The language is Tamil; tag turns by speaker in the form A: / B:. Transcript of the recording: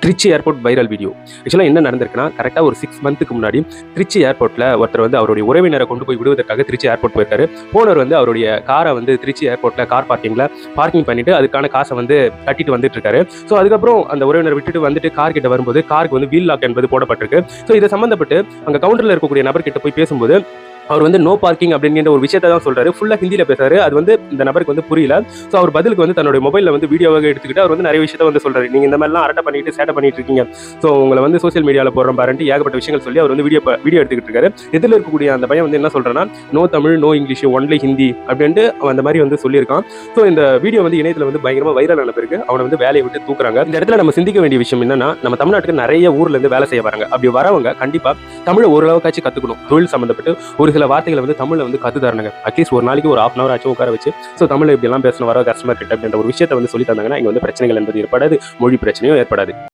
A: Trichy airport viral video. ஆக்சுவலாக என்ன நடந்திருக்குன்னா, கரெக்டாக ஒரு 6 மந்த்துக்கு முன்னாடி திருச்சி ஏர்போர்ட்டில் ஒருத்தர் வந்து அவருடைய உறவினரை கொண்டு போய் விடுவதற்காக திருச்சி ஏர்போர்ட் போயிருக்காரு. போனவர் வந்து அவருடைய காரை வந்து திருச்சி ஏர்போர்ட்டில் கார் பார்க்கிங் பண்ணிட்டு அதுக்கான காசை வந்து கட்டிட்டு வந்துட்டு இருக்காரு. ஸோ அதுக்கப்புறம் அந்த உறவினரை விட்டுட்டு வந்துட்டு கார் கிட்ட வரும்போது காருக்கு வந்து வீல் லாக் என்பது போடப்பட்டிருக்கு. ஸோ இதை சம்பந்தப்பட்டு அங்கே கவுண்டரில் இருக்கக்கூடிய நபர் கிட்ட போய் பேசும்போது அவர் வந்து நோ பார்க்கிங் அப்படிங்கிற ஒரு விஷயத்தை தான் சொல்றாரு. ஃபுல்லா ஹிந்தியில பேசுறாரு. அது வந்து இந்த நபருக்கு வந்து புரியல. ஸோ அவர் பதிலுக்கு வந்து தன்னுடைய மொபைலில் வந்து வீடியோவாக எடுத்துக்கிட்டு அவர் வந்து நிறைய விஷயத்தை வந்து சொல்றாரு. நீங்க இந்த மாதிரிலாம் அரட்டை பண்ணிட்டு சேட்டை பண்ணிட்டு இருக்கீங்க. ஸோ உங்களை வந்து சோசியல் மீடியாவில் போடுற பாருன்ட்டு ஏகப்பட்ட விஷயங்கள் சொல்லி அவர் வந்து வீடியோ எடுத்துக்கிட்டு இருக்காரு. இதில் இருக்கக்கூடிய அந்த பையன் வந்து என்ன சொல்றான்னா, no Tamil no English only Hindi அப்படின்ட்டு அவன் அந்த மாதிரி வந்து சொல்லியிருக்கான். ஸோ இந்த வீடியோ வந்து இணையத்தில் வந்து பயங்கரமா வைரல் ஆன பிறகு அவனை வந்து வேலையை விட்டு தூக்குறாங்க. இந்த இடத்துல நம்ம சிந்திக்க வேண்டிய விஷயம் என்னன்னா, நம்ம தமிழ்நாட்டுக்கு நிறைய ஊர்ல இருந்து வேலை செய்ய வராங்க. அப்படி வரவங்க கண்டிப்பா தமிழை ஓரளவுக்காச்சும் கத்துக்கணும். தொழில் சம்பந்தப்பட்டு ஒரு சில வார்த்தைகளை வந்து தமிழ்ல வந்து கத்து தரணுங்க. அட்லீஸ்ட் ஒரு நாளைக்கு ஒரு 1/2 hour ஆச்சும் உட்கார வச்சு ஸோ தமிழ்ல இப்படி எல்லாம் பேசணும் வர கஸ்டமர் கிட்ட அப்படின்ற ஒரு விஷயத்தை வந்து சொல்லி தந்தாங்கன்னா இங்க வந்து பிரச்சனைகள் என்பது ஏற்படாது, மொழி பிரச்சனையும் ஏற்படாது.